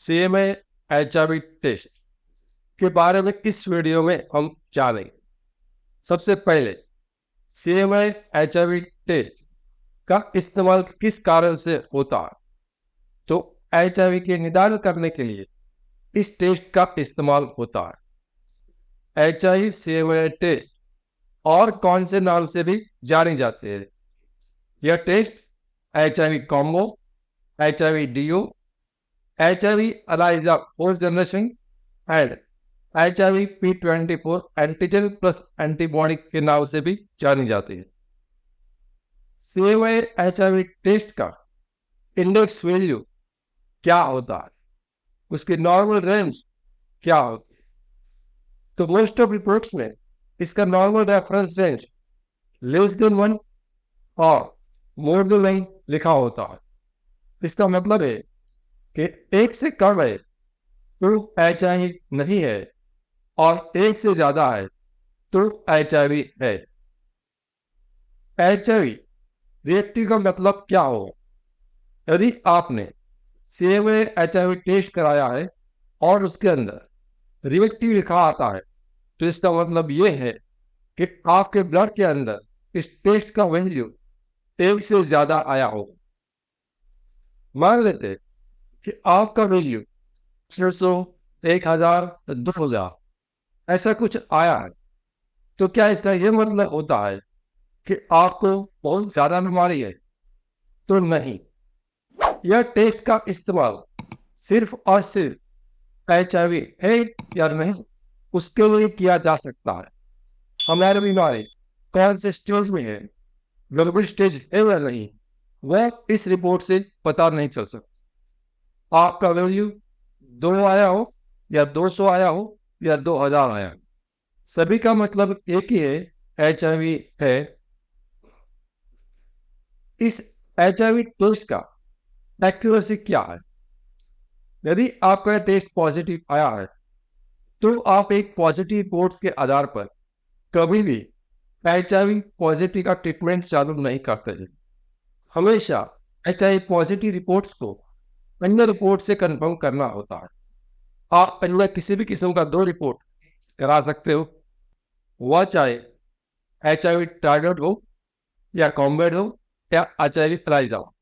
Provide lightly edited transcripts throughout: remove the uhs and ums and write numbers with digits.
CMA HIV test के बारे में इस वीडियो में हम जानेंगे। सबसे पहले सीएमए एचआईवी टेस्ट का इस्तेमाल किस कारण से होता है। तो एचआईवी के निदान करने के लिए इस टेस्ट का इस्तेमाल होता है। एचआईवी सीएमए टेस्ट और कौन से नाम से भी जाने जाते हैं। यह test HIV combo, HIV duo, HIV ELISA fourth generation and HIV P24 antigen plus antibody के नाम से भी जानी जाती है। सीएमए एचआईवी टेस्ट का इंडेक्स वैल्यू क्या होता है, उसकी नॉर्मल रेंज क्या होती है। तो मोस्ट ऑफ रिपोर्ट्स में इसका नॉर्मल रेफरेंस रेंज <1 और मोर लिखा होता है। इसका मतलब है कि 1 से कम है तो एचआईवी नहीं है और 1 से ज्यादा है तो एचआईवी है। एचआईवी रिएक्टिव का मतलब क्या होगा। यदि आपने सीएमए एचआईवी टेस्ट कराया है और उसके अंदर रिएक्टिव लिखा आता है तो इसका मतलब यह है कि आपके ब्लड के अंदर इस टेस्ट का वैल्यू 1 से ज्यादा आया होगा। मान लेते हैं कि आपका वैल्यू 600, 1000, 2000 ऐसा कुछ आया है, तो क्या इसका यह मतलब होता है कि आपको बहुत ज्यादा बीमारी है? तो नहीं। यह टेस्ट का इस्तेमाल सिर्फ और सिर्फ एचआईवी है या नहीं उसके लिए किया जा सकता है। हमारी बीमारी कौन से स्टेज में है, ग्लोबल स्टेज है या नहीं, वह इस रिपोर्ट से पता नहीं चल सकता। आपका वैल्यू 2 आया हो या 200 आया हो या 2000 आया हो, सभी का मतलब एक ही है, एचआईवी है। इस एचआईवी टेस्ट का एक्यूरेसी क्या है। यदि आपका टेस्ट पॉजिटिव आया है तो आप एक पॉजिटिव रिपोर्ट के आधार पर कभी भी एचआईवी पॉजिटिव का ट्रीटमेंट चालू नहीं करते हैं। हमेशा एचआईवी पॉजिटिव रिपोर्ट्स को अन्य रिपोर्ट से कंफर्म करना होता है। आप अन्य किसी भी किस्म का 2 रिपोर्ट करा सकते हो, वह चाहे एचआईवी टारगेट हो या कॉम्बैट हो या एचआईवी एलाइजा हो,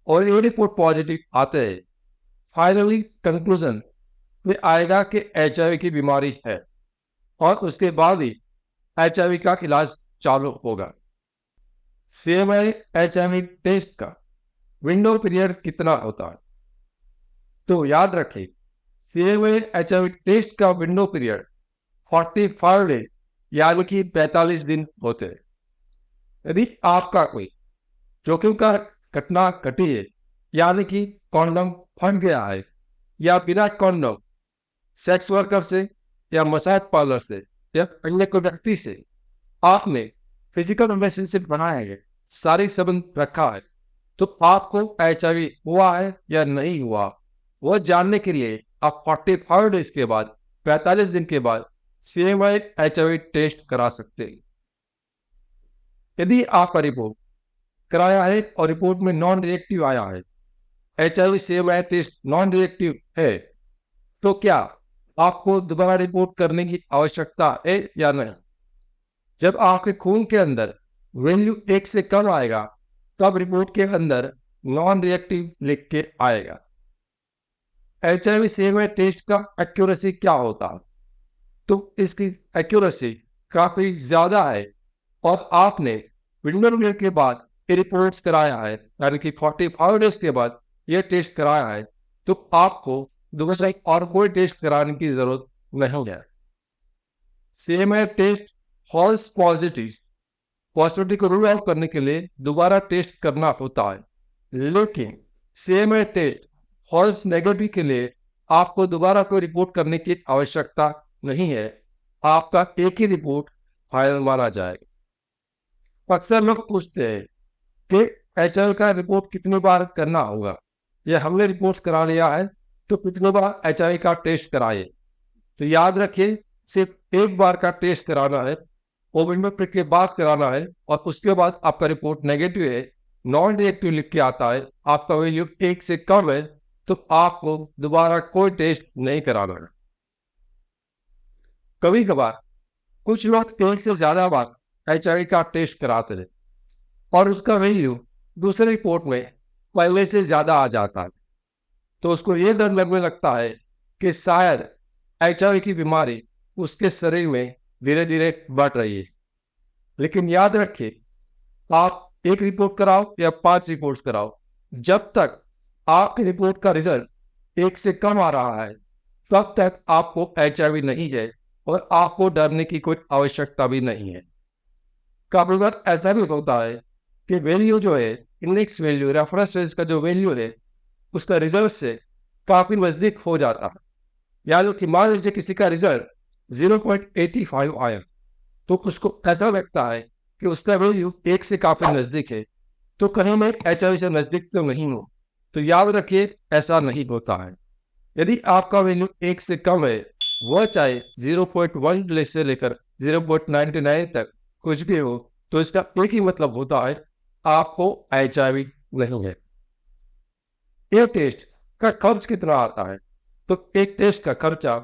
और ये रिपोर्ट पॉजिटिव आते हैं, फाइनली कंक्लूजन में आएगा कि एचआईवी की बीमारी है और उसके बाद ही एचआईवी का इलाज चालू होगा। सीएमए एचआईवी टेस्ट का विंडो पीरियड कितना होता है। तो याद रखें, सीएमए एचआईवी टेस्ट का विंडो पीरियड 45 डेज यानी कि 45 दिन होते हैं। यदि आपका कोई जोखिम का घटना घटी है, यानी कि कॉन्डम फट गया है या बिना कॉन्डम सेक्स वर्कर से या मसाज पार्लर से या अन्य कोई व्यक्ति से आपने फिजिकल रिलेशनशिप बनाया है, शारीरिक संबंध रखा है, तो आपको एचआईवी हुआ है या नहीं हुआ, वह जानने के लिए आप 45 डेज के बाद 45 दिन के बाद सीएमए एचआईवी टेस्ट करा सकते हैं। यदि आपका रिपोर्ट कराया है और रिपोर्ट में नॉन रिएक्टिव आया है, HIV CMA test non reactive है, तो क्या आपको दोबारा रिपोर्ट करने की आवश्यकता है या नहीं। जब आपके खून के अंदर वैल्यू 1 से कम आएगा तब रिपोर्ट के अंदर नॉन रिएक्टिव लिख के आएगा। एचआईवी सीएमए टेस्ट का एक्यूरेसी क्या होता है। तो इसकी एक्यूरेसी काफी ज्यादा है और आपने विंडो पीरियड के बाद ये रिपोर्ट्स कराया है, यानी कि 45 डेज के बाद ये टेस्ट कराया है, तो आपको दूसरा और कोई टेस्ट कराने की जरूरत नहीं है। सीएमए टेस्ट फॉल्स पॉजिटिव को रूल आउट करने के लिए दोबारा टेस्ट करना होता है, लेकिन सीएमए टेस्ट फॉल्स नेगेटिव के लिए आपको दोबारा कोई रिपोर्ट करने की आवश्यकता नहीं है। आपका एक ही रिपोर्ट फाइनल माना जाएगा। अक्सर लोग पूछते हैं कि एचआईवी का रिपोर्ट कितनी बार करना होगा, या हमने रिपोर्ट करा लिया है तो कितनी बार एचआईवी का टेस्ट कराए। तो याद रखिए, सिर्फ एक बार का टेस्ट कराना है, वो विंडो पीरियड के बाद कराना है, और उसके बाद आपका रिपोर्ट नेगेटिव है, नॉन रिएक्टिव लिख के आता है, आपका वैल्यू 1 से कम है, तो आपको दोबारा कोई टेस्ट नहीं कराना है। कभी कभार कुछ लोग एक से ज्यादा बार HIV का टेस्ट कराते हैं और उसका वैल्यू दूसरे रिपोर्ट में पहले से ज्यादा आ जाता है, तो उसको ये डर लगने लगता है कि शायद HIV की बीमारी उसके शरीर में धीरे धीरे बढ़ रही है। लेकिन याद रखिए, आप एक रिपोर्ट कराओ या 5 रिपोर्ट्स कराओ, जब तक आपकी रिपोर्ट का रिजल्ट 1 से कम आ रहा है तब तक आपको HIV नहीं है और आपको डरने की कोई आवश्यकता भी नहीं है। कभी बार ऐसा भी होता है कि वैल्यू जो है, इंडेक्स वैल्यू, रेफरेंस रेंज का जो वैल्यू है, उसका रिजल्ट से काफी नजदीक हो जाता है। यानी कि मान लीजिए किसी का रिजल्ट 0.85 आया, तो उसको ऐसा लगता है कि उसका वैल्यू 1 से काफी नजदीक है, तो कहीं मैं HIV से नजदीक तो नहीं हूं। तो याद रखिए, ऐसा नहीं होता है। यदि आपका वैल्यू 1 से कम है, वह चाहे 0.1 से लेकर 0.99 तक कुछ भी हो, तो इसका एक ही मतलब होता है, आपको HIV नहीं है। ये टेस्ट का खर्च कितना आता है? तो एक टेस्ट का खर्चा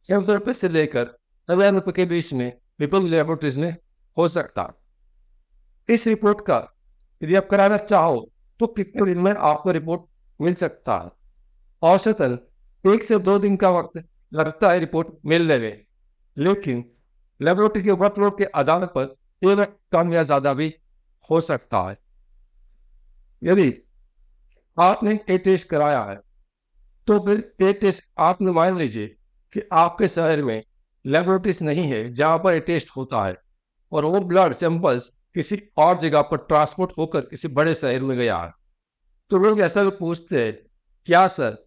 600 रुपये से लेकर 1000 रुपये के बीच में पीपल्स लैबोरेटरीज में हो सकता है। इस रिपोर्ट का यदि आप कराना चाहो तो कितने दिन में आपको रिपोर्ट मिल सकता है? औसतन 1 से 2 दिन का वक्त लगता है रिपोर्ट मिलने में, लेकिन लेबोरेटरी के वर्कलोड के आधार पर ये वक्त कम या ज्यादा भी हो सकता है। यदि आपने ए टेस्ट कराया है, तो फिर ए टेस्ट आपने मान लीजिए कि आपके शहर में लेबोरेटरीज नहीं है जहां पर ए टेस्ट होता है, और वो ब्लड सैंपल्स किसी और जगह पर ट्रांसपोर्ट होकर किसी बड़े शहर में गया है, तो लोग ऐसा भी पूछते हैं, क्या सर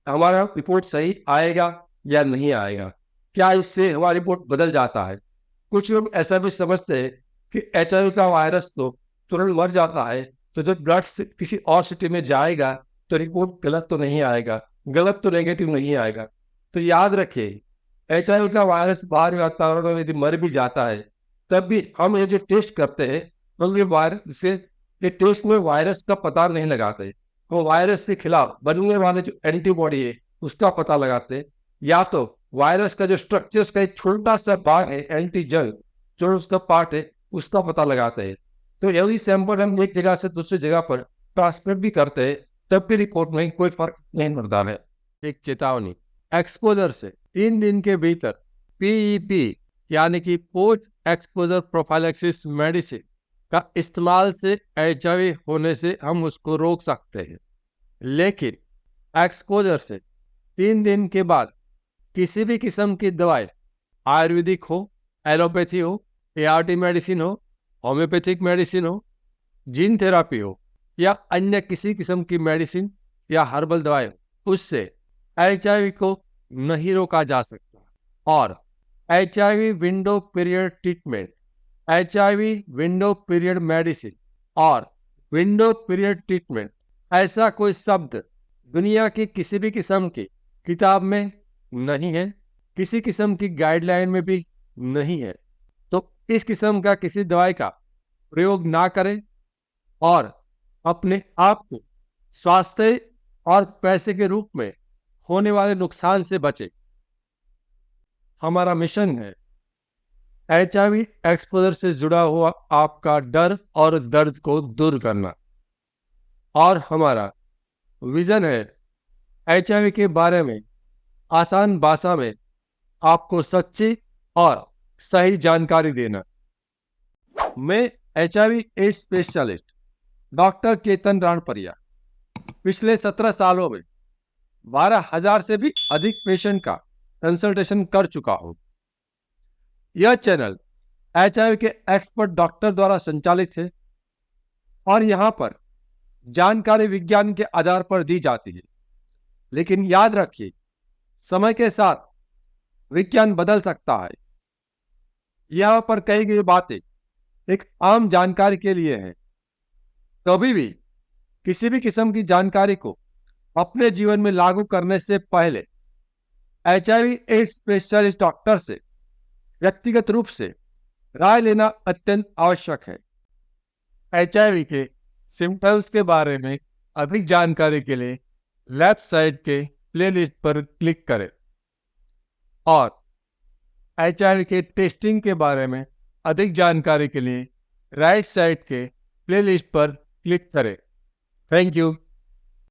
हमारा रिपोर्ट सही आएगा या नहीं आएगा? क्या इससे हमारा रिपोर्ट बदल जाता है? कुछ लोग ऐसा भी समझते हैं कि HIV का वायरस तो तुरंत मर जाता है, तो जब ब्लड किसी और सिटी में जाएगा तो रिपोर्ट गलत तो नहीं आएगा, गलत तो नेगेटिव नहीं आएगा। तो याद रखिए, HIV का वायरस बाहरी वातावरण में यदि मर भी जाता है, तब भी हम ये जो टेस्ट करते हैं, हम ये वायरस से ये टेस्ट में वायरस का पता नहीं लगाते, वो वायरस के खिलाफ बनने वाले जो एंटीबॉडी है उसका पता लगाते, या तो वायरस का जो स्ट्रक्चर्स का एक छोटा सा भाग है, एंटीजन जो उसका पार्ट है, उसका पता लगाते हैं। तो यदि सैंपल हम एक जगह से दूसरी जगह पर ट्रांसफर भी करते हैं, तब भी रिपोर्ट में कोई फर्क नहीं पड़ता है। एक चेतावनी, एक्सपोजर से 3 दिन के भीतर PEP यानी कि पोस्ट एक्सपोजर प्रोफाइलैक्सिस मेडिसिन का इस्तेमाल से HIV होने से हम उसको रोक सकते हैं। लेकिन एक्सपोजर से 3 दिन के बाद किसी भी किस्म की दवाई, आयुर्वेदिक हो, एलोपैथी हो, ART मेडिसिन हो, होम्योपैथिक मेडिसिन हो, जीन थेरापी हो, या अन्य किसी किस्म की मेडिसिन या हर्बल दवाई हो, उससे HIV को नहीं रोका जा सकता। और HIV window period treatment, HIV window period medicine और विंडो पीरियड ट्रीटमेंट, ऐसा कोई शब्द दुनिया की किसी भी किस्म की किताब में नहीं है, किसी किस्म की गाइडलाइन में भी नहीं है। तो इस किस्म का किसी दवाई का प्रयोग ना करें और अपने आप को स्वास्थ्य और पैसे के रूप में होने वाले नुकसान से बचें। हमारा मिशन है HIV एक्सपोजर से जुड़ा हुआ आपका डर और दर्द को दूर करना, और हमारा विजन है HIV के बारे में आसान भाषा में आपको सच्ची और सही जानकारी देना। मैं HIV AIDS specialist doctor Ketan Ranpariya पिछले 17 सालों में 12,000 से भी अधिक पेशेंट का कंसल्टेशन कर चुका हूं। यह चैनल HIV के एक्सपर्ट डॉक्टर द्वारा संचालित है और यहां पर जानकारी विज्ञान के आधार पर दी जाती है। लेकिन याद रखिए, समय के साथ विज्ञान बदल सकता है। यहां पर कही गई बातें एक आम जानकारी के लिए है। कभी भी किसी भी किस्म की जानकारी को अपने जीवन में लागू करने से पहले HIV एड्स स्पेशलिस्ट डॉक्टर से व्यक्तिगत रूप से राय लेना अत्यंत आवश्यक है। HIV के सिम्टम्स के बारे में अधिक जानकारी के लिए लेफ्ट साइड के प्लेलिस्ट पर क्लिक करें और HIV के टेस्टिंग के बारे में अधिक जानकारी के लिए राइट साइड के प्लेलिस्ट पर क्लिक करें। Thank you.